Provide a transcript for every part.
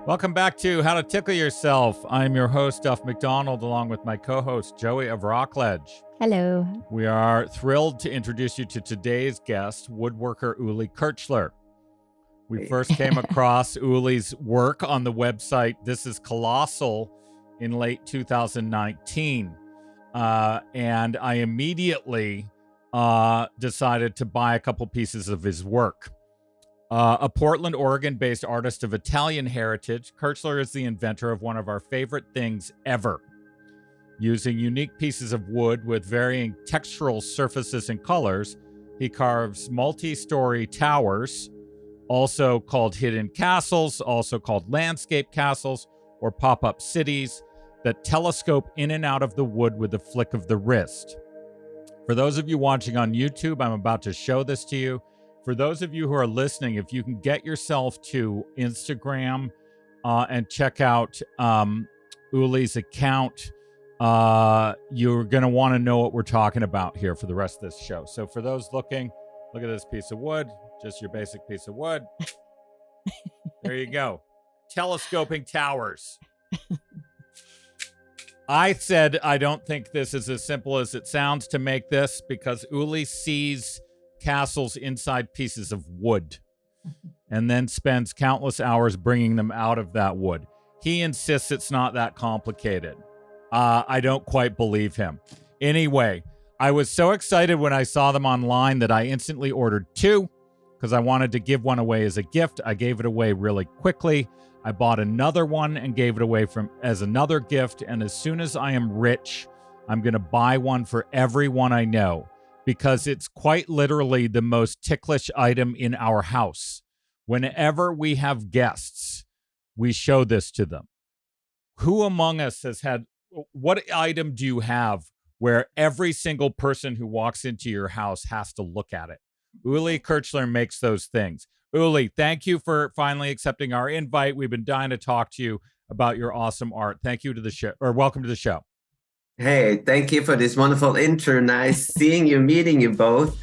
Welcome back to How to Tickle Yourself. I'm your host, Duff McDonald, along with my co-host, Joey of Rockledge. Hello. We are thrilled to introduce you to today's guest, woodworker Uli Kirchler. We first came across Uli's work on the website This Is Colossal in late 2019. And I immediately decided to buy a couple pieces of his work. A Portland, Oregon-based artist of Italian heritage, Kirchler is the inventor of one of our favorite things ever. Using unique pieces of wood with varying textural surfaces and colors, he carves multi-story towers, also called hidden castles, also called landscape castles, or pop-up cities that telescope in and out of the wood with a flick of the wrist. For those of you watching on YouTube, I'm about to show this to you. For those of you who are listening, if you can get yourself to Instagram and check out Uli's account, you're going to want to know what we're talking about here for the rest of this show. So for those looking, look at this piece of wood, just your basic piece of wood. There you go. Telescoping towers. I said I don't think this is as simple as it sounds to make this because Uli sees castles inside pieces of wood and then spends countless hours bringing them out of that wood. He insists it's not that complicated. I don't quite believe him. Anyway, I was so excited when I saw them online that I instantly ordered two because I wanted to give one away as a gift. I gave it away really quickly. I bought another one and gave it away as another gift. And as soon as I am rich, I'm going to buy one for everyone I know, because it's quite literally the most ticklish item in our house. Whenever we have guests, we show this to them. Who among us has had, what item do you have where every single person who walks into your house has to look at it? Uli Kirchler makes those things. Uli, thank you for finally accepting our invite. We've been dying to talk to you about your awesome art. Thank you to the show, or welcome to the show. Hey, thank you for this wonderful intro. Nice seeing you, meeting you both.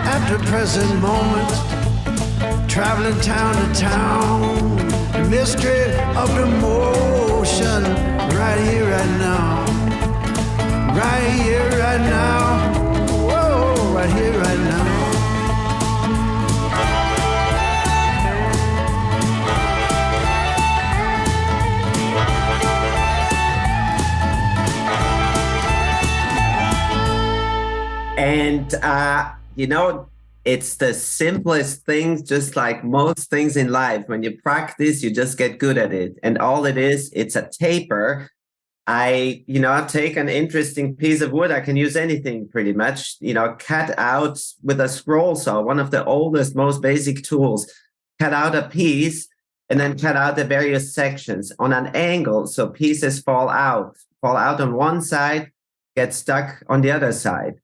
At the present moment, traveling town to town, the mystery of the motion, right here, right now. Right here, right now. Whoa, right here, right now. And, it's the simplest things, just like most things in life. When you practice, you just get good at it. And all it is, it's a taper. I take an interesting piece of wood. I can use anything pretty much, cut out with a scroll saw, one of the oldest, most basic tools, cut out a piece and then cut out the various sections on an angle. So pieces fall out on one side, get stuck on the other side.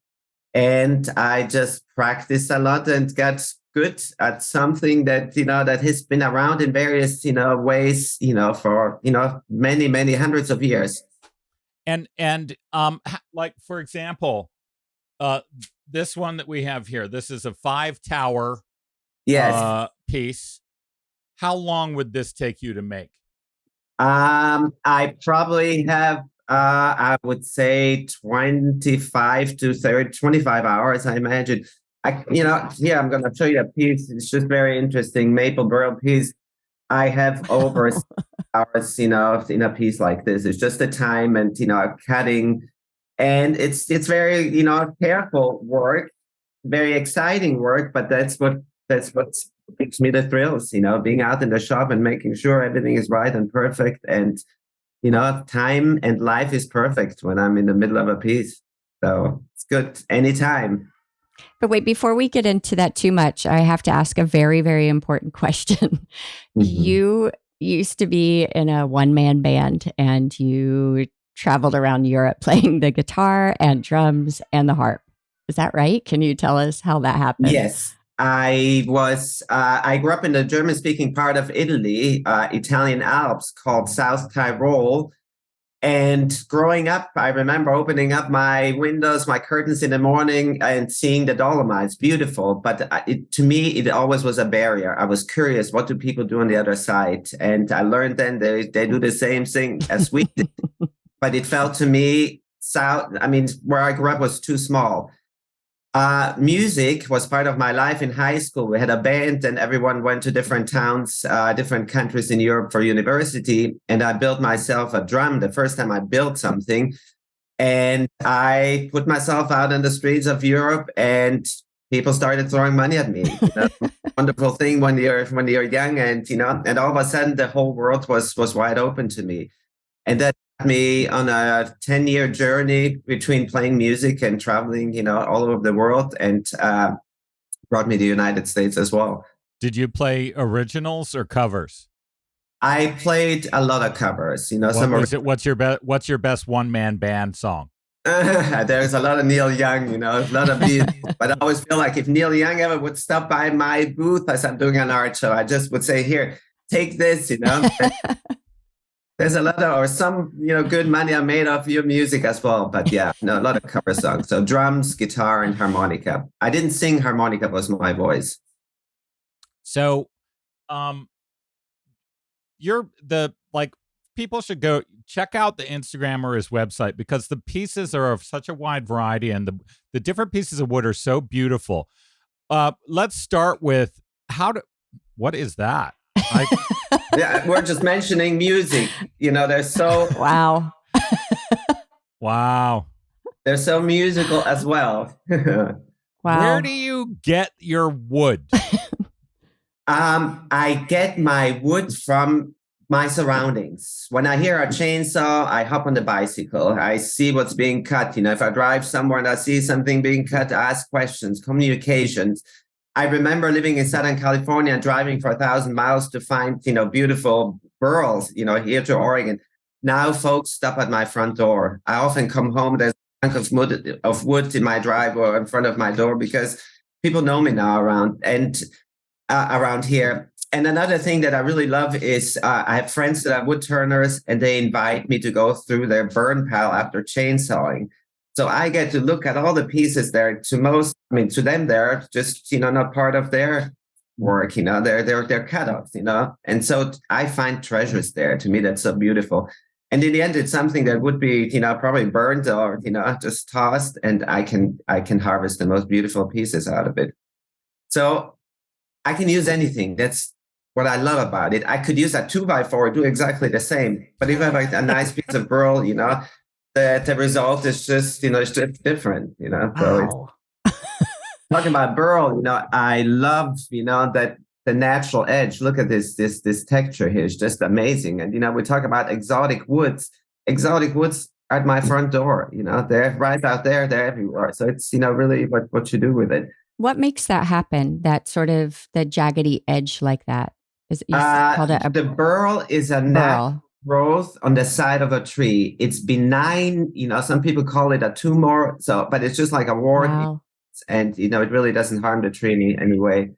And I just practiced a lot and got good at something that, that has been around in various, ways, for, many, many hundreds of years. And like, for example, this one that we have here, this is a 5-tower piece. How long would this take you to make? I probably have, I would say 25 to 25 hours, I imagine. Here, I'm going to show you a piece. It's just very interesting. Maple burl piece. I have over 6 hours, in a piece like this. It's just the time and, cutting. And it's very, careful work, very exciting work, but that's what gives me the thrills, being out in the shop and making sure everything is right and perfect. And, time and life is perfect when I'm in the middle of a piece. So it's good anytime. But wait, before we get into that too much, I have to ask a very, very important question. Mm-hmm. You used to be in a one-man band and you traveled around Europe playing the guitar and drums and the harp. Is that right? Can you tell us how that happened? Yes. I grew up in the German-speaking part of Italy, Italian Alps, called South Tyrol. And growing up, I remember opening up my windows, my curtains in the morning and seeing the Dolomites. Beautiful. But to me, it always was a barrier. I was curious, what do people do on the other side? And I learned then they do the same thing as we did. But it felt to me, where I grew up was too small. Music was part of my life in high school. We had a band and everyone went to different towns, different countries in Europe for university. And I built myself a drum the first time I built something. And I put myself out on the streets of Europe and people started throwing money at me. Wonderful thing when you're young and all of a sudden the whole world was wide open to me. And that me on a 10-year journey between playing music and traveling, all over the world, and brought me to the United States as well. Did you play originals or covers? I played a lot of covers. What's your best one-man band song? There's a lot of Neil Young, a lot of Beatles. But I always feel like if Neil Young ever would stop by my booth as I'm doing an art show, I just would say, "Here, take this," There's a lot of, some, good money I made off your music as well. But yeah, a lot of cover songs. So drums, guitar, and harmonica. I didn't sing harmonica, was my voice. So, people should go check out the Instagram or his website because the pieces are of such a wide variety and the different pieces of wood are so beautiful. Let's start with what is that? Yeah, we're just mentioning music. They're so wow. Wow. They're so musical as well. Wow. Where do you get your wood? I get my wood from my surroundings. When I hear a chainsaw, I hop on the bicycle. I see what's being cut. If I drive somewhere and I see something being cut, I ask questions, communications. I remember living in Southern California and driving for 1,000 miles to find, beautiful burls, here to Oregon. Now folks stop at my front door. I often come home, there's a chunk of wood in my driveway or in front of my door because people know me now around here. And another thing that I really love is I have friends that are wood turners and they invite me to go through their burn pile after chainsawing. So I get to look at all the pieces there. To them, they're just, not part of their work, they're cutouts, and so I find treasures there. To me, that's so beautiful. And in the end, it's something that would be, probably burned or, just tossed, and I can harvest the most beautiful pieces out of it. So I can use anything. That's what I love about it. I could use a 2x4, do exactly the same. But if I have a nice piece of burl, the result is just, it's just different, Wow. So talking about burl, I love, that the natural edge. Look at this texture here. It's just amazing. And, we talk about exotic woods. Exotic woods are at my front door, they're right out there. They're everywhere. So it's, really what you do with it. What makes that happen? That sort of the jaggedy edge like that? Called it the burl is a natural growth on the side of a tree. It's benign, some people call it a tumor. But it's just like a wart. Wow. And, it really doesn't harm the tree in any way.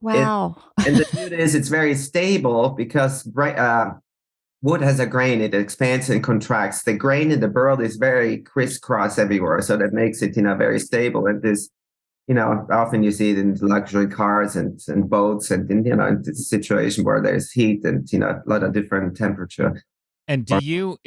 Wow. And the beauty is it's very stable because wood has a grain. It expands and contracts. The grain in the burl is very crisscross everywhere. So that makes it, very stable. And this, often you see it in luxury cars and boats and, in a situation where there's heat and, a lot of different temperature. And do you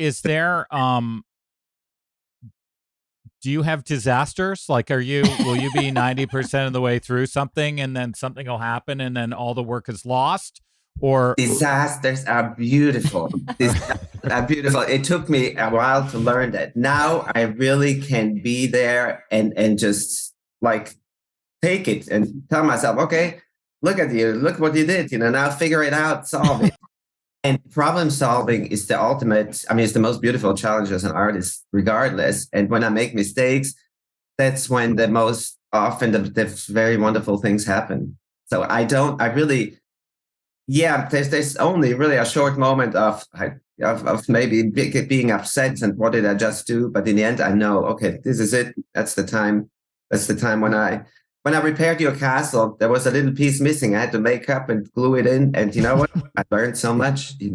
have disasters? Like, will you be 90% of the way through something and then something will happen and then all the work is lost? Or disasters are beautiful. It took me a while to learn that. Now I really can be there and just take it and tell myself, okay, look at you, look what you did, now figure it out, solve it. And problem solving is the ultimate, it's the most beautiful challenge as an artist, regardless. And when I make mistakes, that's when the most often the very wonderful things happen. So there's only really a short moment of maybe being upset and what did I just do? But in the end, I know, okay, this is it. That's the time. That's the time when I repaired your castle, there was a little piece missing. I had to make up and glue it in. And you know what? I learned so much. It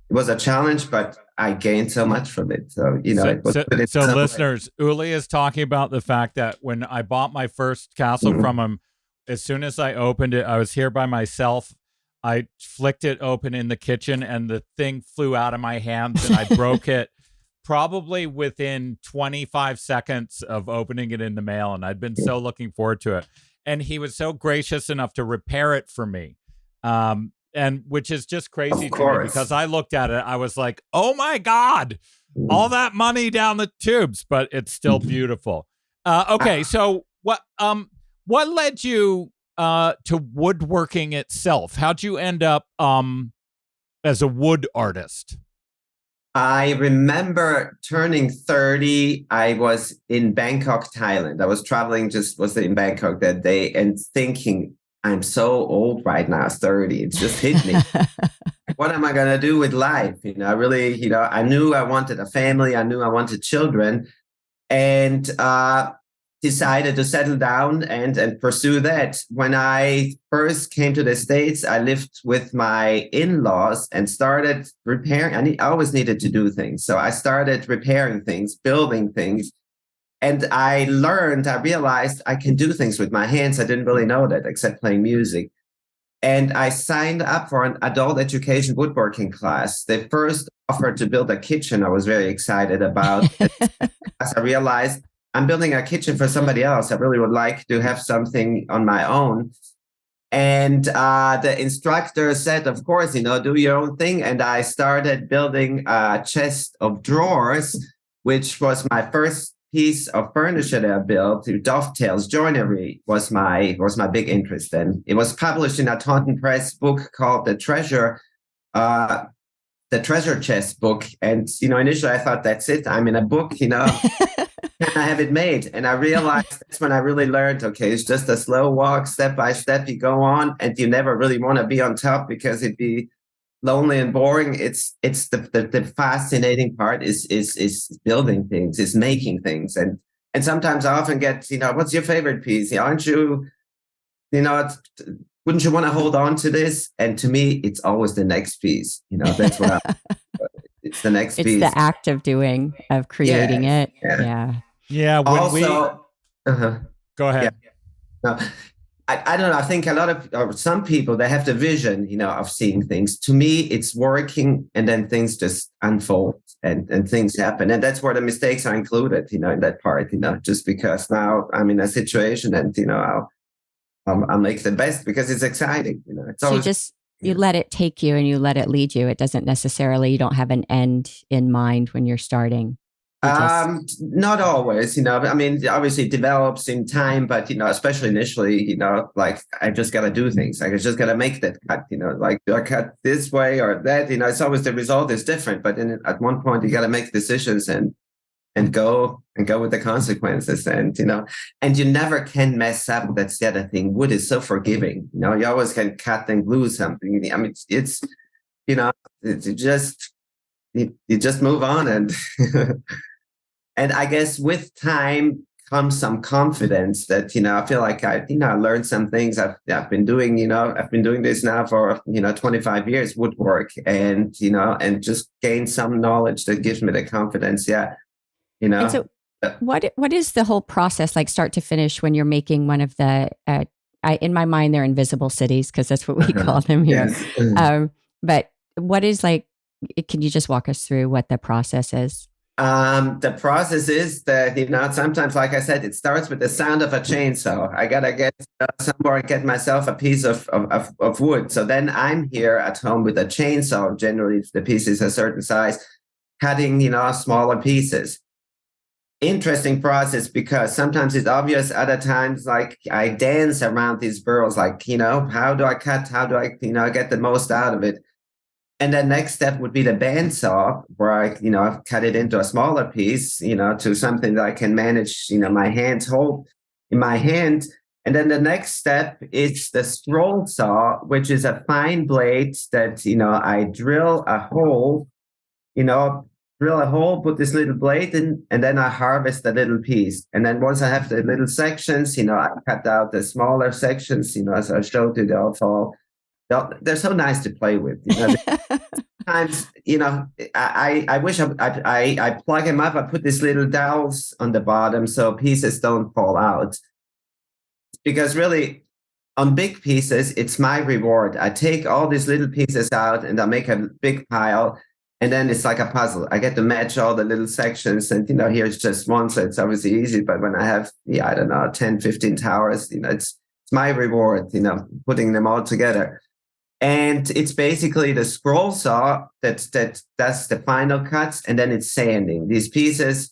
was a challenge, but I gained so much from it. So, it was good in so some way. listeners, Uli is talking about the fact that when I bought my first castle from him, as soon as I opened it, I was here by myself. I flicked it open in the kitchen and the thing flew out of my hands and I broke it probably within 25 seconds of opening it in the mail. And I'd been so looking forward to it. And he was so gracious enough to repair it for me. And which is just crazy to me because I looked at it. I was like, oh my God, all that money down the tubes, but it's still beautiful. Okay. So what led you to woodworking itself? How'd you end up as a wood artist? I remember turning 30. I was in Bangkok, Thailand. I was traveling, was in Bangkok that day and thinking, I'm so old right now, 30. It just hit me. What am I going to do with life? I really, I knew I wanted a family. I knew I wanted children. And decided to settle down and pursue that. When I first came to the States, I lived with my in-laws and started repairing. I always needed to do things. So I started repairing things, building things. And I realized I can do things with my hands. I didn't really know that except playing music. And I signed up for an adult education woodworking class. They first offered to build a kitchen. I was very excited about it. As I realized I'm building a kitchen for somebody else. I really would like to have something on my own. And the instructor said, of course, do your own thing. And I started building a chest of drawers, which was my first piece of furniture that I built. Dovetails, joinery was my big interest then. It was published in a Taunton Press book called The Treasure Chest book. And, initially I thought, that's it. I'm in a book, and I have it made. And I realized that's when I really learned, okay, it's just a slow walk, step by step, you go on, and you never really want to be on top because it'd be lonely and boring. It's the fascinating part is building things, is making things. And sometimes I often get, what's your favorite piece? Aren't you, wouldn't you want to hold on to this? And to me, it's always the next piece. That's what it's the next piece. It's the act of doing, of creating it. Yeah. Yeah. Also, go ahead. Yeah. No, I don't know. I think a lot of, or some people, they have the vision, of seeing things. To me, it's working and then things just unfold and things happen. And that's where the mistakes are included, in that part, just because now I'm in a situation and, I'll make the best because it's exciting. It's always, you let it take you and you let it lead you. It doesn't necessarily, you don't have an end in mind when you're starting. Not always, obviously it develops in time, but, especially initially, like I just got to do things. I just got to make that cut, like do I cut this way or that, it's always the result is different, but then at one point you got to make decisions and go with the consequences and you never can mess up. That's the other thing. Wood is so forgiving, you always can cut and glue something. It's you just move on and and I guess with time comes some confidence that I feel like I learned some things. I've been doing I've been doing this now for 25 years, woodwork, and and just gain some knowledge that gives me the confidence. And so what is the whole process like, start to finish, when you're making one of the in my mind they're invisible cities because that's what we call them here. Yes. But what is like? Can you just walk us through what the process is? The process is that, sometimes, like I said, it starts with the sound of a chainsaw. I got to get somewhere and get myself a piece of wood. So then I'm here at home with a chainsaw. Generally, the piece is a certain size, cutting, smaller pieces. Interesting process because sometimes it's obvious. Other times, like I dance around these burls, like, how do I cut? How do I, get the most out of it? And the next step would be the bandsaw, where I, cut it into a smaller piece, to something that I can manage, my hands hold in my hand. And then the next step is the scroll saw, which is a fine blade that, I drill a hole, put this little blade in, and then I harvest a little piece. And then once I have the little sections, I cut out the smaller sections, as I showed you, they'll fall. They're so nice to play with. sometimes, I wish I plug them up. I put these little dowels on the bottom so pieces don't fall out. Because really, on big pieces, it's my reward. I take all these little pieces out and I make a big pile. And then it's like a puzzle. I get to match all the little sections. And, here's just one. So it's obviously easy. But when I have, 10, 15 towers, it's my reward, putting them all together. And it's basically the scroll saw that does the final cuts. And then it's sanding these pieces.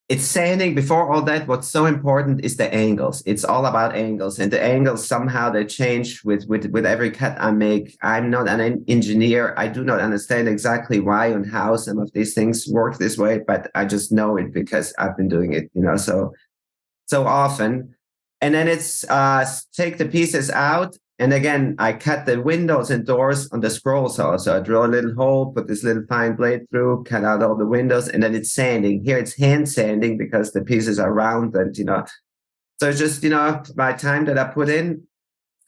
It's sanding. Before all that, what's so important is the angles. It's all about angles, and the angles somehow they change with every cut I make. I'm not an engineer. I do not understand exactly why and how some of these things work this way, but I just know it because I've been doing it, so often. And then it's take the pieces out. And again, I cut the windows and doors on the scroll saw. So I drill a little hole, put this little fine blade through, cut out all the windows, and then it's sanding. Here it's hand sanding because the pieces are round and, So it's just, my time that I put in,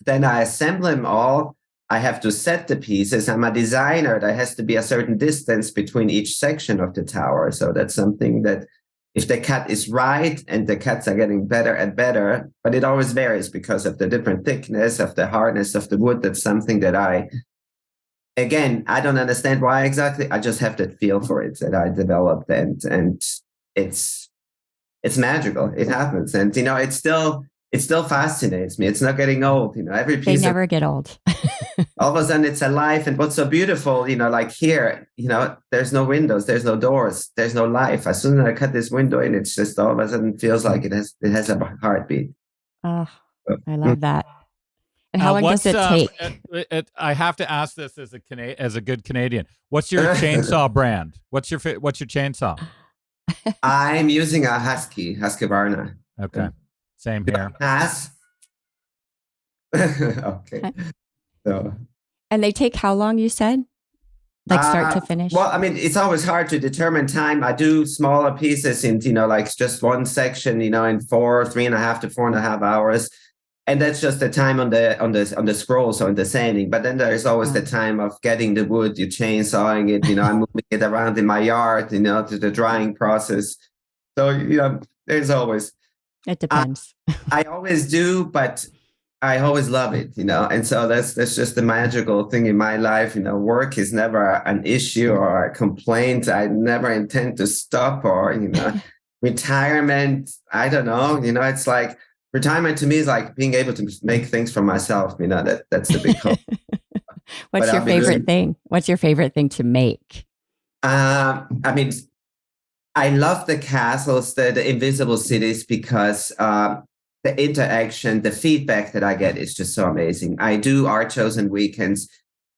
then I assemble them all. I have to set the pieces. I'm a designer. There has to be a certain distance between each section of the tower. So that's something that if the cut is right, and the cuts are getting better and better, but it always varies because of the different thickness of the hardness of the wood. That's something that I don't understand why exactly. I just have that feel for it that I developed, and it's magical. It happens, and it still fascinates me. It's not getting old. Every piece they never get old. All of a sudden it's alive. And what's so beautiful, like here, there's no windows, there's no doors, there's no life. As soon as I cut this window in, it's just all of a sudden feels like it has a heartbeat. Oh, I love that. And how long does it take? I have to ask this as a good Canadian. What's your chainsaw brand? What's your chainsaw? I'm using a Husqvarna. Okay. Same here. Okay. So, and they take how long, you said? Like start to finish? Well, it's always hard to determine time. I do smaller pieces in, like just one section, in 3.5 to 4.5 hours. And that's just the time on the scroll, so in the sanding. But then there's always the time of getting the wood, you chainsawing it, I'm moving it around in my yard, to the drying process. So, there's always. It depends. I always do, but I always love it, and so that's just the magical thing in my life. Work is never an issue or a complaint. I never intend to stop or, retirement. I don't know, it's like retirement to me is like being able to make things for myself. That's the big hope. What's your favorite thing? What's your favorite thing to make? I love the castles, the invisible cities, because the interaction, the feedback that I get is just so amazing. I do art shows and weekends,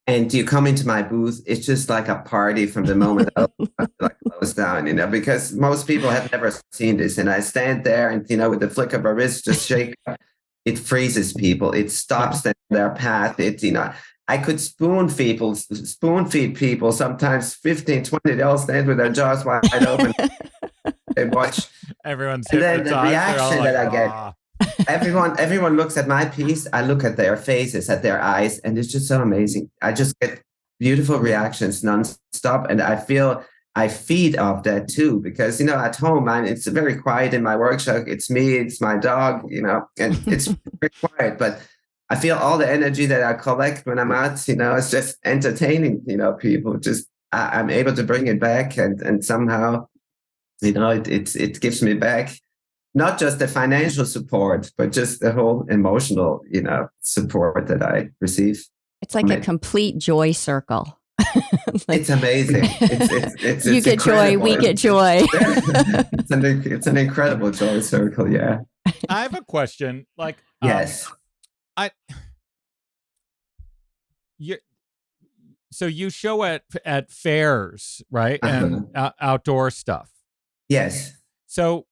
and you come into my booth, it's just like a party from the moment I close down, because most people have never seen this. And I stand there and, with the flick of a wrist, just shake, it freezes people. It stops them in their path. I could spoon feed people, sometimes 15, 20, they all stand with their jaws wide open and watch. Everyone's and then the reaction that I get. Everyone looks at my piece. I look at their faces, at their eyes, and it's just so amazing. I just get beautiful reactions nonstop, and I feed off that too, because at home, it's very quiet in my workshop. It's me, it's my dog, and it's very quiet. But I feel all the energy that I collect when I'm out. It's just entertaining. People just I'm able to bring it back, and somehow, it gives me back. Not just the financial support, but just the whole emotional, support that I receive. It's like a complete joy circle. It's amazing. It's you get joy, we get joy. It's an incredible joy circle. Yeah. I have a question. Yes. So you show at fairs, right? And outdoor stuff. Yes. So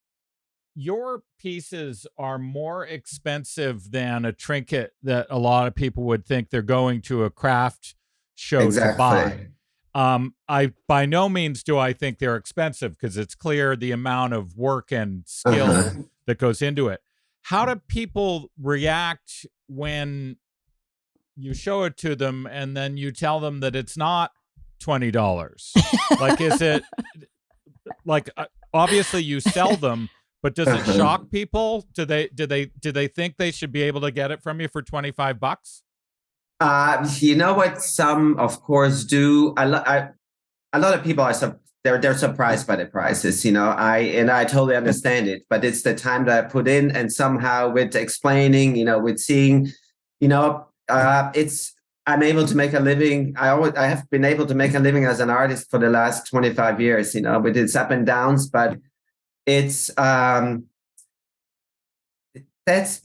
your pieces are more expensive than a trinket that a lot of people would think they're going to a craft show to buy. I by no means do I think they're expensive, because it's clear the amount of work and skill that goes into it. How do people react when you show it to them and then you tell them that it's not $20. Like, is it like, obviously you sell them, but does it shock people? Do they think they should be able to get it from you for $25? You know what? Some, of course, do. A lot of people are they're surprised by the prices. I totally understand it, but it's the time that I put in, and somehow with explaining, with seeing, I'm able to make a living. I have been able to make a living as an artist for the last 25 years. With its up and downs, but it's that's as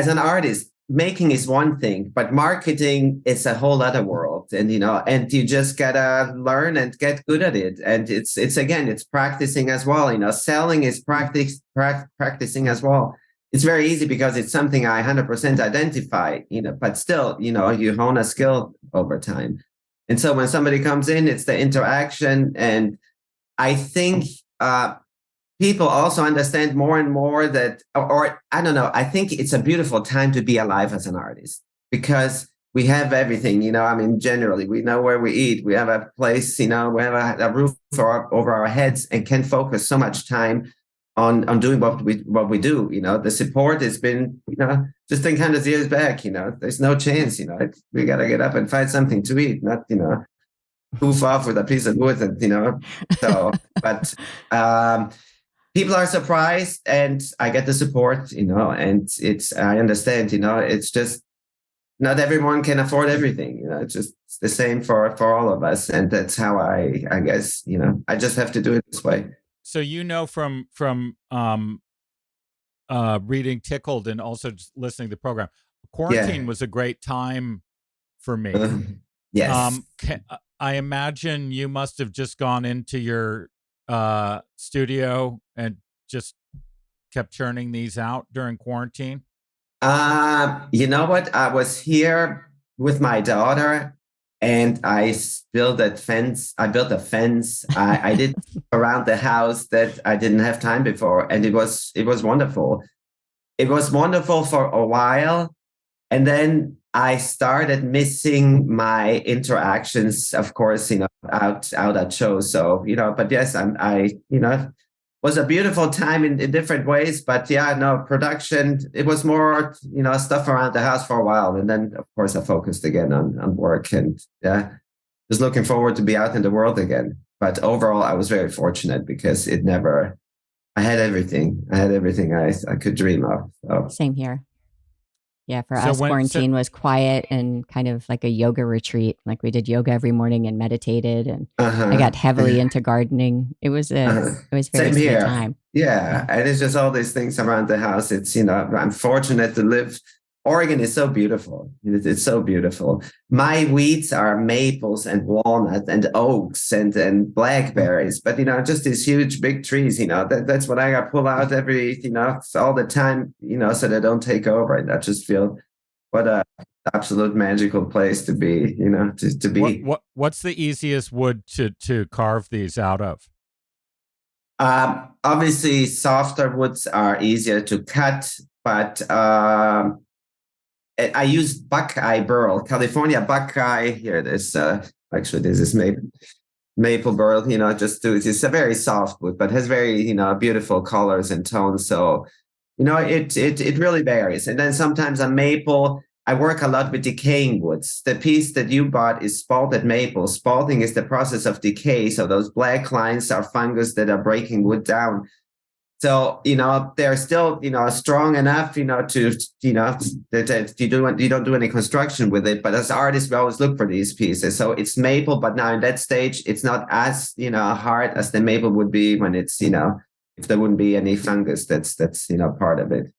an artist. Making is one thing, but marketing is a whole other world. And you just gotta learn and get good at it. And it's practicing as well. Selling is practicing as well. It's very easy because it's something I 100% identify, but still, you hone a skill over time. And so when somebody comes in, it's the interaction. And I think, people also understand more and more that, or I don't know, I think it's a beautiful time to be alive as an artist because we have everything, generally we know where we eat, we have a place, we have a roof over our heads and can focus so much time on doing what we do. The support has been, just think 100 years back, there's no chance, we got to get up and find something to eat, not, goof off with a piece of wood and, so, but, people are surprised and I get the support, and I understand, it's just not everyone can afford everything, it's the same for all of us. And that's how I guess, I just have to do it this way. So, from reading Tickled and also just listening to the program, quarantine was a great time for me. Yes. I imagine you must have just gone into your studio and just kept churning these out during quarantine? You know what? I was here with my daughter and I built a fence. I did around the house that I didn't have time before. And it was wonderful. It was wonderful for a while. And then I started missing my interactions, of course, out at shows. So, but yes, was a beautiful time in different ways. But production, it was more, stuff around the house for a while. And then, of course, I focused again on work and just looking forward to be out in the world again. But overall, I was very fortunate because I had everything. I could dream of. So. Same here. Yeah, for us, quarantine was quiet and kind of like a yoga retreat. Like we did yoga every morning and meditated, and I got heavily into gardening. It was very sweet time. Yeah, and it's just all these things around the house. It's I'm fortunate to live. Oregon is so beautiful. It's so beautiful. My weeds are maples and walnut and oaks and blackberries, but just these huge big trees. That's what I got to pull out every all the time. So they don't take over. And I just feel what a absolute magical place to be. To be. What's the easiest wood to carve these out of? Obviously, softer woods are easier to cut, but. I use Buckeye burl, California Buckeye. Here it is. Actually, this is maple burl. It's a very soft wood, but has very beautiful colors and tones. So, it really varies. And then sometimes a maple. I work a lot with decaying woods. The piece that you bought is spalted maple. Spalting is the process of decay. So those black lines are fungus that are breaking wood down. So, they're still, strong enough, that you don't do any construction with it. But as artists, we always look for these pieces. So it's maple, but now in that stage, it's not as, hard as the maple would be when it's, if there wouldn't be any fungus that's part of it.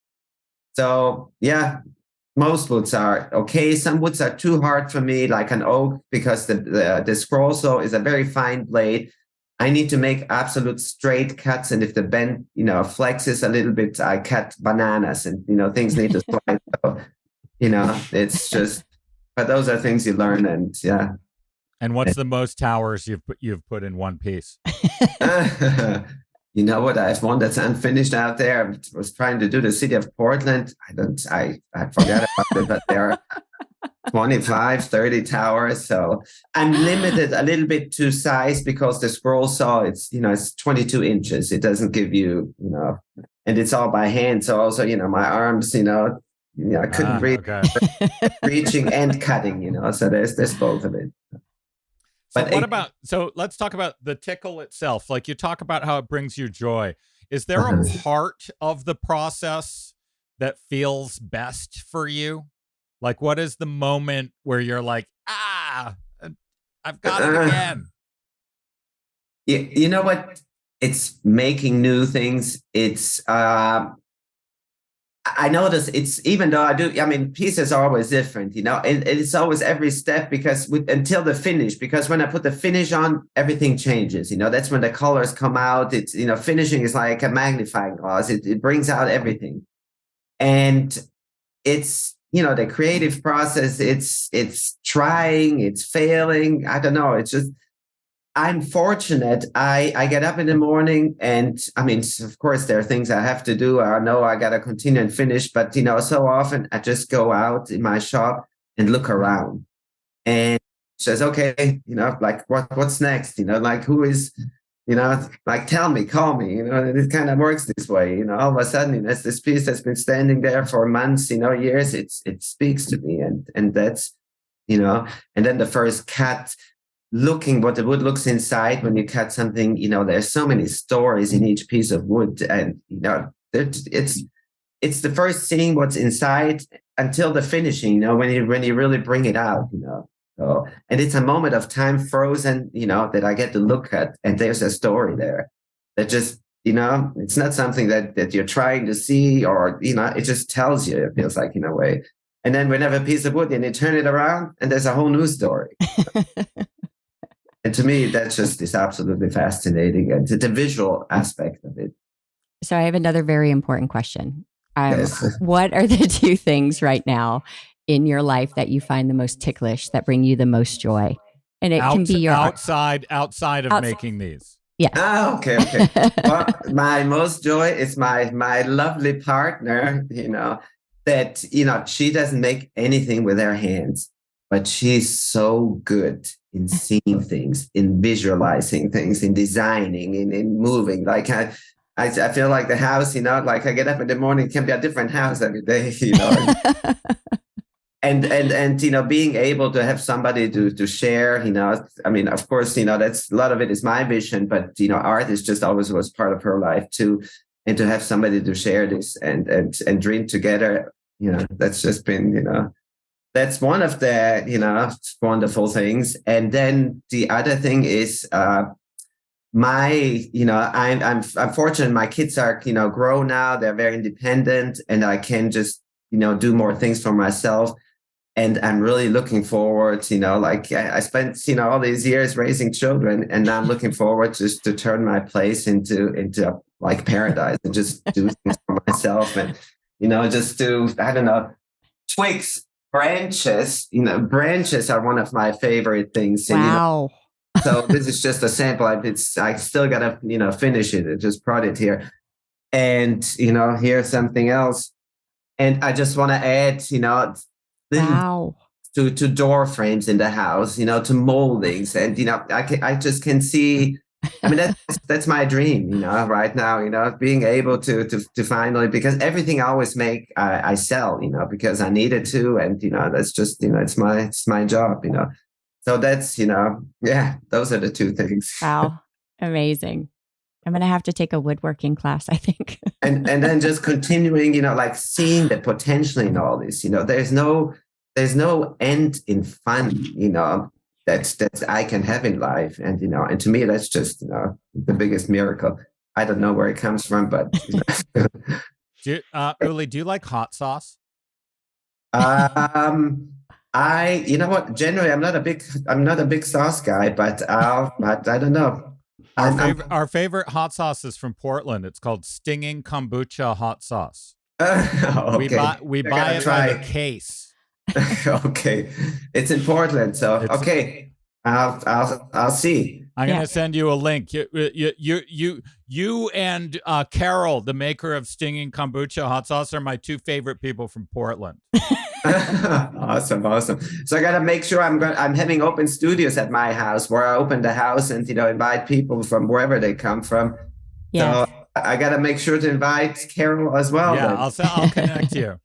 So, yeah, most woods are okay. Some woods are too hard for me, like an oak, because the scroll saw is a very fine blade. I need to make absolute straight cuts. And if the bend, flexes a little bit, I cut bananas and, things need to slide. So, it's just, but those are things you learn and yeah. And what's the most towers you've put in one piece? You know what? I have one that's unfinished out there. I was trying to do the city of Portland. I forgot about it, but 25, 30 towers. So I'm limited a little bit to size because the scroll saw, it's 22 inches. It doesn't give you, and it's all by hand. So also, my arms, I couldn't reach reaching and cutting, so there's both of it. But so let's talk about the tickle itself. Like, you talk about how it brings you joy. Is there a part of the process that feels best for you? Like, what is the moment where you're like, I've got it again? You know what? It's making new things. It's, I notice even though pieces are always different, and it's always every step until the finish, because when I put the finish on, everything changes, that's when the colors come out. It's, finishing is like a magnifying glass. It brings out everything. And it's, the creative process, it's trying, it's failing. I don't know. It's just, I'm fortunate. I get up in the morning and of course there are things I have to do. I know I got to continue and finish, but so often I just go out in my shop and look around and says, okay, like what's next? Like who is, like tell me, call me, and it kind of works this way. All of a sudden, there's this piece that's been standing there for months, years. It speaks to me, and that's, and then the first cut, looking what the wood looks inside when you cut something. There's so many stories in each piece of wood, and it's the first seeing what's inside until the finishing. When you really bring it out. So, and it's a moment of time frozen, that I get to look at, and there's a story there that just, it's not something that you're trying to see, or, it just tells you, it feels like, in a way. And then we have a piece of wood and you turn it around and there's a whole new story. And to me, that's just is absolutely fascinating. And the visual aspect of it. So I have another very important question. Yes. What are the two things right now in your life that you find the most ticklish, that bring you the most joy? And it can be your outside of making these. Yeah. Okay. Well, my most joy is my lovely partner, that, she doesn't make anything with her hands, but she's so good in seeing things, in visualizing things, in designing, in moving. Like I feel like the house, like I get up in the morning, it can be a different house every day, And being able to have somebody to share, of course, that's a lot of it is my vision, but art is just always was part of her life too, and to have somebody to share this and dream together, that's just been, that's one of the wonderful things. And then the other thing is I'm fortunate. My kids are grown now; they're very independent, and I can just do more things for myself. And I'm really looking forward, like I spent, all these years raising children, and now I'm looking forward just to turn my place into like paradise and just do things for myself, and, just do, I don't know, twigs, branches. Branches are one of my favorite things. Wow. And, so this is just a sample. I still got to, finish it. I just brought it here. And, here's something else. And I just want to add, wow. to door frames in the house, to moldings. And, I just can see, that's my dream, right now, being able to finally, because everything I always make, I sell, because I needed to. And, that's just, it's my job, So that's, those are the two things. Wow. Amazing. I'm going to have to take a woodworking class, I think. and then just continuing, like seeing the potential in all this, there's no end in fun, that's I can have in life. And, and to me, that's just, the biggest miracle. I don't know where it comes from, but. Uli, do you like hot sauce? You know what, generally I'm not a big sauce guy, but I don't know. Our favorite hot sauce is from Portland. It's called Stinging Kombucha Hot Sauce. Okay. We buy it by the case. Okay, it's in Portland, so okay. I'll see. I'm going to send you a link. You and Carol, the maker of Stinging Kombucha Hot Sauce, are my two favorite people from Portland. Awesome. So I got to make sure I'm having open studios at my house where I open the house and, invite people from wherever they come from. Yes. So I got to make sure to invite Carol as well. Yeah, I'll connect you.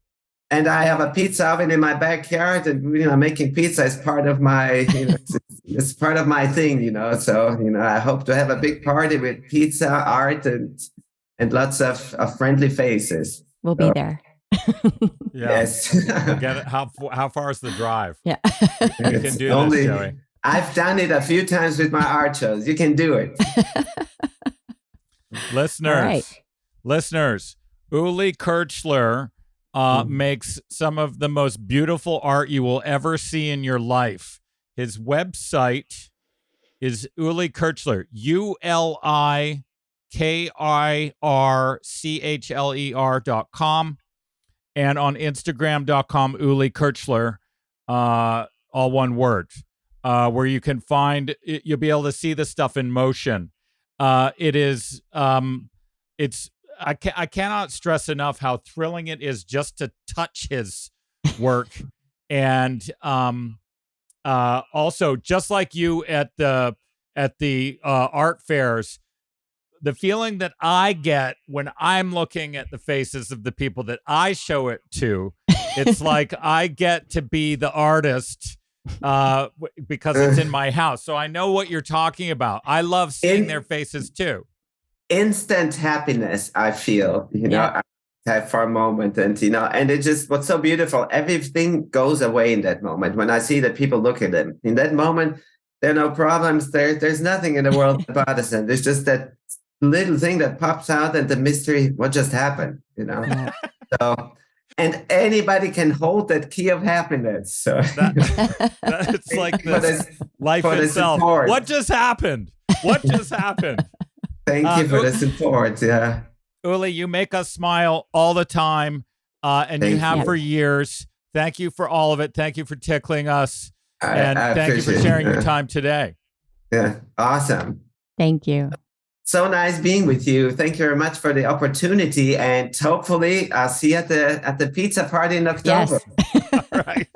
And I have a pizza oven in my backyard, and making pizza is part of my, it's part of my thing, So I hope to have a big party with pizza, art, and lots of friendly faces. We'll be there. Yeah. Yes. Get it? How far is the drive? Yeah. You can do this, Joey. I've done it a few times with my art shows. You can do it. Listeners, Uli Kirchler makes some of the most beautiful art you will ever see in your life. His website is Uli Kirchler, UliKirchler.com, and on Instagram.com, Uli Kirchler, all one word, where you can find, you'll be able to see the stuff in motion. I cannot stress enough how thrilling it is just to touch his work. And also, just like you at the art fairs, the feeling that I get when I'm looking at the faces of the people that I show it to, it's like I get to be the artist because it's in my house. So I know what you're talking about. I love seeing their faces too. Instant happiness, I feel, I have for a moment, and and it's just what's so beautiful. Everything goes away in that moment when I see that people look at them. In that moment, there are no problems. There's nothing in the world that bothers them. There's just that little thing that pops out and the mystery. What just happened? So, and anybody can hold that key of happiness. So that's like this life itself. What just happened? What just happened? Thank you for the support. Yeah. Uli, you make us smile all the time, and you have for years. Thank you for all of it. Thank you for tickling us. And thank you for sharing your time today. Yeah. Awesome. Thank you. So nice being with you. Thank you very much for the opportunity. And hopefully I'll see you at the pizza party in October. Yes. All right.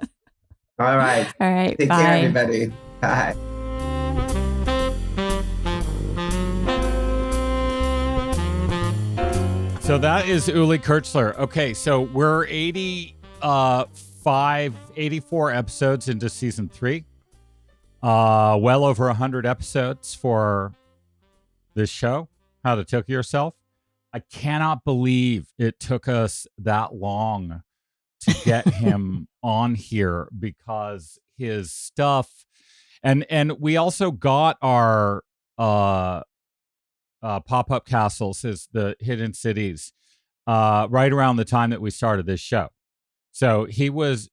All right. All right. Take care, everybody. Bye. So that is Uli Kirchler. Okay, so we're 84 episodes into season 3. Well over 100 episodes for this show, How to Tickle Yourself. I cannot believe it took us that long to get him on here, because his stuff, and we also got our pop-up castles, the hidden cities, right around the time that we started this show. So he was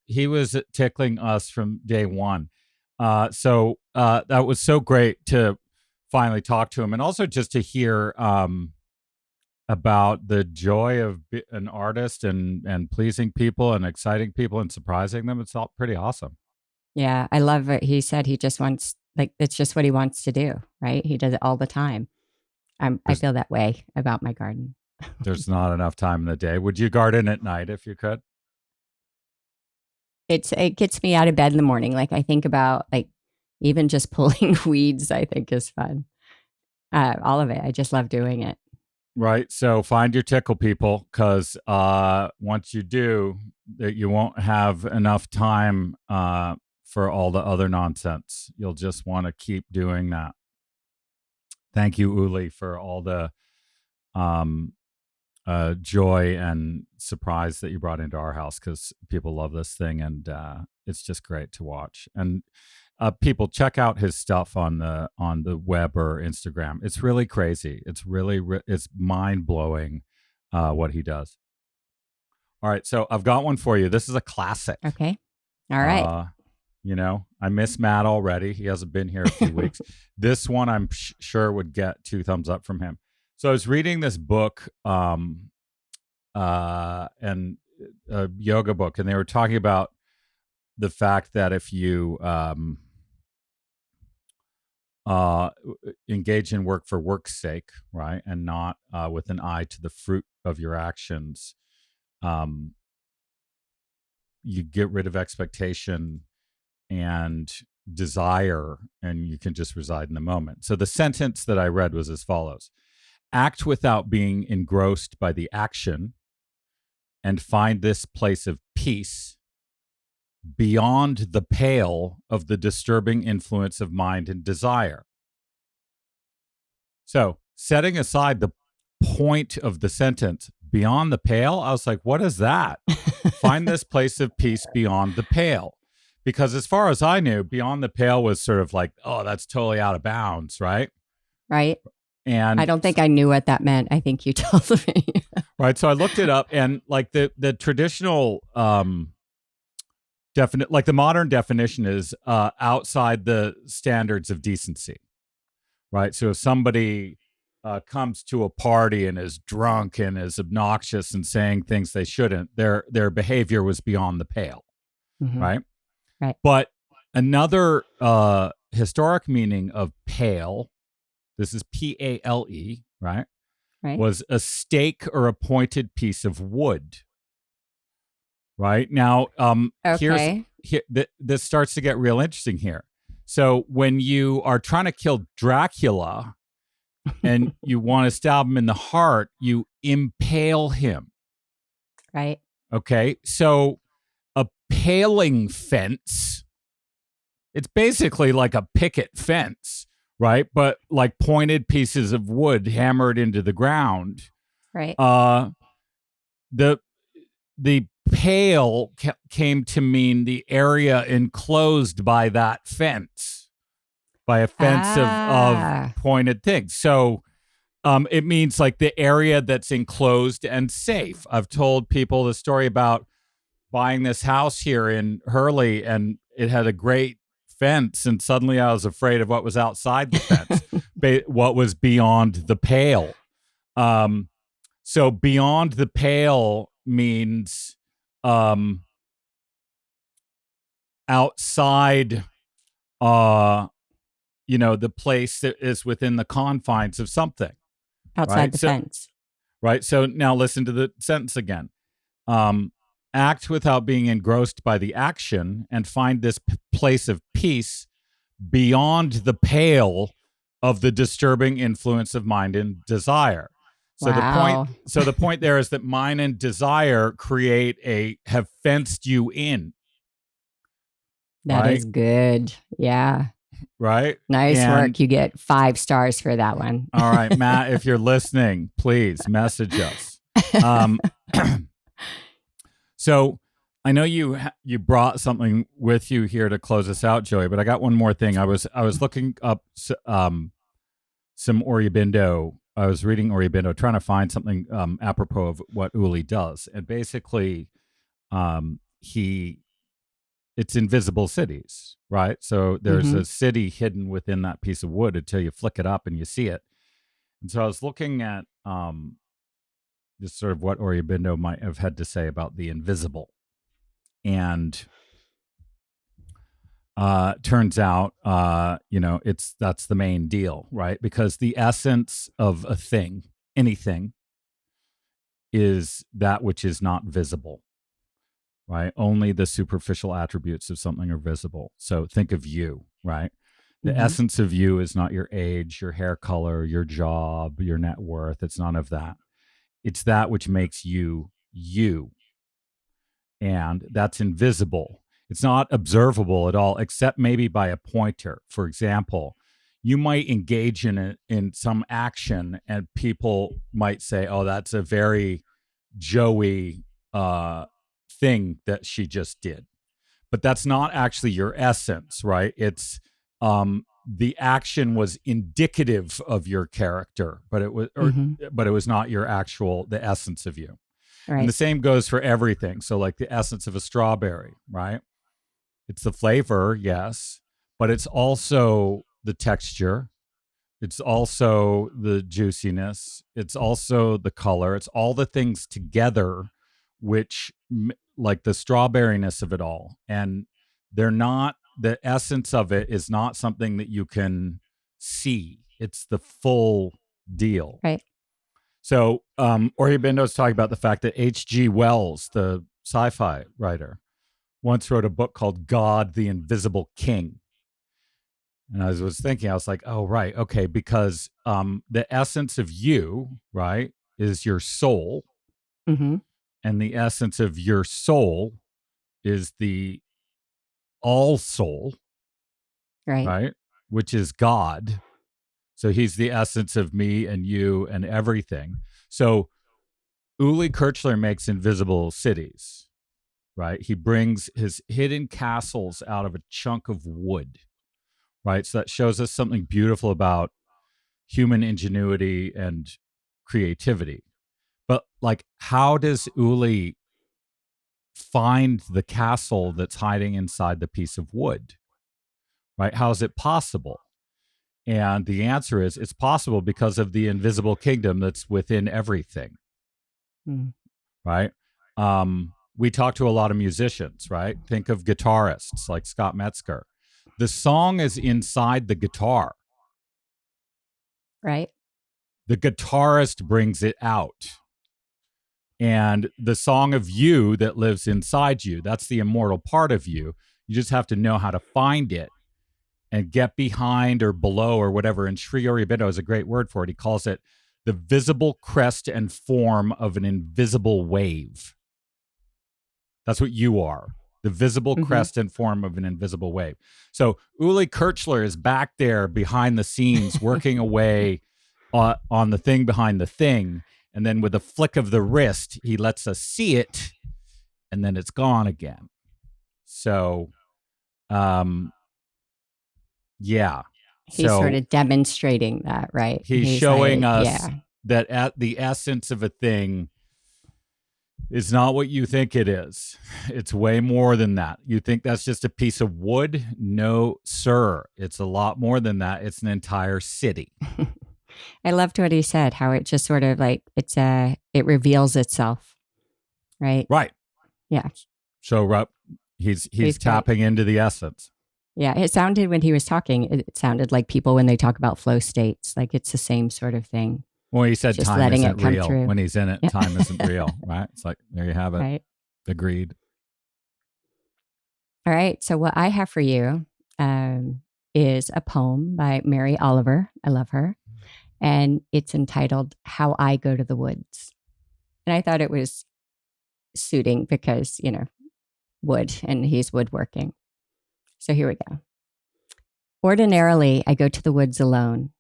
tickling us from day one. So that was so great to finally talk to him, and also just to hear about the joy of an artist and pleasing people and exciting people and surprising them. It's all pretty awesome. Yeah, I love it. He said he just wants, it's just what he wants to do, right? He does it all the time. I feel that way about my garden. There's not enough time in the day. Would you garden at night if you could? It gets me out of bed in the morning. I think about even just pulling weeds, I think is fun. All of it. I just love doing it. Right. So find your tickle, people, because once you do, that you won't have enough time for all the other nonsense. You'll just want to keep doing that. Thank you, Uli, for all the joy and surprise that you brought into our house, because people love this thing, and it's just great to watch. And people, check out his stuff on the web or Instagram. It's really crazy. It's really it's mind blowing what he does. All right, so I've got one for you. This is a classic. Okay. All right. I miss Matt already. He hasn't been here a few weeks. This one I'm sure would get 2 thumbs up from him. So I was reading this book, and a yoga book, and they were talking about the fact that if you engage in work for work's sake, right, and not with an eye to the fruit of your actions, you get rid of expectation and desire, and you can just reside in the moment. So the sentence that I read was as follows: act without being engrossed by the action, and find this place of peace beyond the pale of the disturbing influence of mind and desire. So, setting aside the point of the sentence, beyond the pale, I was like, what is that? Find this place of peace beyond the pale. Because as far as I knew, beyond the pale was sort of like, oh, that's totally out of bounds, right? Right. And I don't think I knew what that meant. I think you told me. Right. So I looked it up, and like the traditional like the modern definition is outside the standards of decency. Right. So if somebody comes to a party and is drunk and is obnoxious and saying things they shouldn't, their behavior was beyond the pale. Mm-hmm. Right. Right. But another historic meaning of pale, this is P-A-L-E, right? Right. Was a stake or a pointed piece of wood. Right. Now, Okay. this starts to get real interesting here. So when you are trying to kill Dracula and you want to stab him in the heart, you impale him. Right. Okay. So a paling fence, it's basically like a picket fence, right? But like pointed pieces of wood hammered into the ground. Right. The pale came to mean the area enclosed by that fence, by a fence of pointed things. So it means like the area that's enclosed and safe. I've told people the story about buying this house here in Hurley, and it had a great fence, and suddenly I was afraid of what was outside the fence, what was beyond the pale. So beyond the pale means outside the place that is within the confines of something. Outside right? the fence. Right. So now listen to the sentence again. Act without being engrossed by the action, and find this place of peace beyond the pale of the disturbing influence of mind and desire. So wow. the point there is that mind and desire have fenced you in. That right? is good. Yeah. Right? Nice work. You get 5 stars for that one. All right, Matt, if you're listening, please message us. So I know you brought something with you here to close us out, Joey, but I got one more thing. I was looking up some Aurobindo. I was reading Aurobindo, trying to find something apropos of what Uli does, and basically, it's invisible cities, right? So there's a city hidden within that piece of wood until you flick it up and you see it. And so I was looking at just sort of what Aurobindo might have had to say about the invisible, and turns out, that's the main deal, right? Because the essence of a thing, anything, is that which is not visible, right? Only the superficial attributes of something are visible. So think of you, right? The essence of you is not your age, your hair color, your job, your net worth. It's none of that. It's that which makes you, you. And that's invisible. It's not observable at all, except maybe by a pointer. For example, you might engage in some action, and people might say, "Oh, that's a very Joey thing that she just did," but that's not actually your essence, right? It's the action was indicative of your character, but it was not the essence of you. Right. And the same goes for everything. So, like the essence of a strawberry, right? It's the flavor, yes, but it's also the texture. It's also the juiciness. It's also the color. It's all the things together, which like the strawberryness of it all. And the essence of it is not something that you can see. It's the full deal. Right. So Ori Bindo's talking about the fact that H.G. Wells, the sci-fi writer, once wrote a book called God, the Invisible King. And I was thinking, I was like, oh, right. Okay. Because the essence of you, right, is your soul. Mm-hmm. And the essence of your soul is the all soul, right? Which is God. So he's the essence of me and you and everything. So Uli Kirchler makes invisible cities, right? He brings his hidden castles out of a chunk of wood, right? So that shows us something beautiful about human ingenuity and creativity. But like, how does Uli find the castle that's hiding inside the piece of wood, right? How is it possible? And the answer is it's possible because of the invisible kingdom that's within everything, right? We talk to a lot of musicians, right? Think of guitarists like Scott Metzger. The song is inside the guitar. Right. The guitarist brings it out. And the song of you that lives inside you, that's the immortal part of you. You just have to know how to find it and get behind or below or whatever. And Sri Aurobindo is a great word for it. He calls it the visible crest and form of an invisible wave. That's what you are, the visible crest and form of an invisible wave. So Uli Kirchler is back there behind the scenes working away on the thing behind the thing. And then with a flick of the wrist, he lets us see it, and then it's gone again. So, yeah. He's sort of demonstrating that, right? He's showing us that at the essence of a thing is not what you think it is. It's way more than that. You think that's just a piece of wood? No, sir. It's a lot more than that. It's an entire city. I loved what he said, how it just sort of like it reveals itself, right? Right. Yeah. So he's tapping into the essence. Yeah, it sounded when he was talking, it sounded like people when they talk about flow states, like it's the same sort of thing. Well, he said just time isn't real. True. When he's in it, time isn't real, right? It's like, there you have it. Right. Agreed. All right. So what I have for you is a poem by Mary Oliver. I love her. And it's entitled How I Go to the Woods. And I thought it was suiting because, wood, and he's woodworking. So here we go. Ordinarily, I go to the woods alone,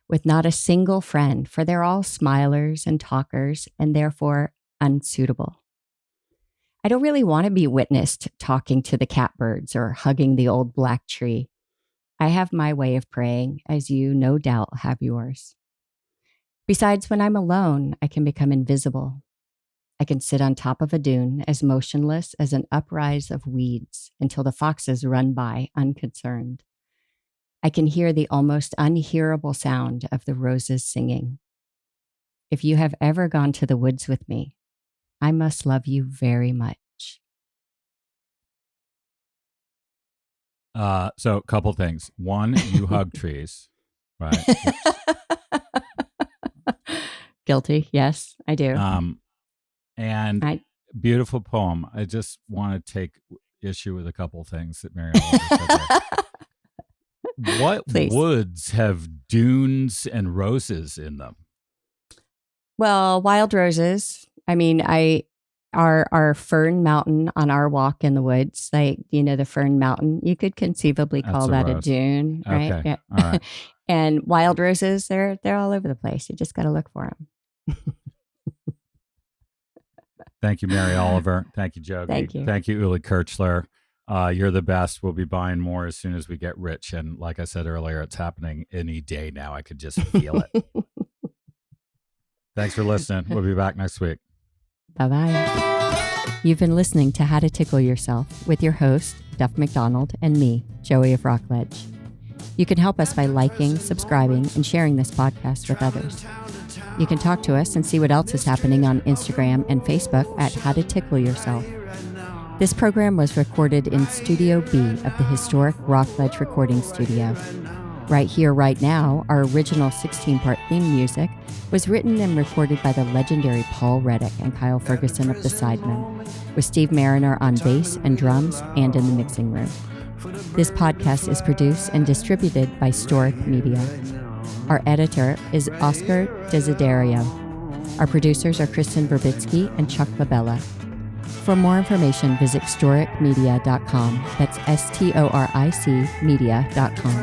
with not a single friend, for they're all smilers and talkers, and therefore unsuitable. I don't really want to be witnessed talking to the catbirds or hugging the old black tree. I have my way of praying, as you no doubt have yours. Besides, when I'm alone, I can become invisible. I can sit on top of a dune as motionless as an uprise of weeds until the foxes run by unconcerned. I can hear the almost unhearable sound of the roses singing. If you have ever gone to the woods with me, I must love you very much. So a couple things. One, you hug trees, right? Guilty. Yes, I do. And beautiful poem. I just want to take issue with a couple things that Mary Oliver said there. What woods have dunes and roses in them? Well, wild roses. I mean, our fern mountain on our walk in the woods, like, the fern mountain, you could conceivably call that a dune, right? Okay. Yeah. All right. And wild roses, they're all over the place. You just got to look for them. Thank you, Mary Oliver. Thank you, Jogi. Thank you. Thank you, Uli Kirchler. You're the best. We'll be buying more as soon as we get rich. And like I said earlier, it's happening any day now. I could just feel it. Thanks for listening. We'll be back next week. Bye-bye. You've been listening to How to Tickle Yourself with your host, Duff McDonald, and me, Joey of Rockledge. You can help us by liking, subscribing, and sharing this podcast with others. You can talk to us and see what else is happening on Instagram and Facebook at How to Tickle Yourself. This program was recorded in Studio B of the historic Rockledge Recording Studio. Right Here, Right Now, our original 16-part theme music, was written and recorded by the legendary Paul Reddick and Kyle Ferguson of the Sidemen, with Steve Mariner on bass and drums and in the mixing room. This podcast is produced and distributed by Storic Media. Our editor is Oscar Desiderio. Our producers are Kristen Verbitsky and Chuck Labella. For more information, visit storicmedia.com. That's STORIC media.com.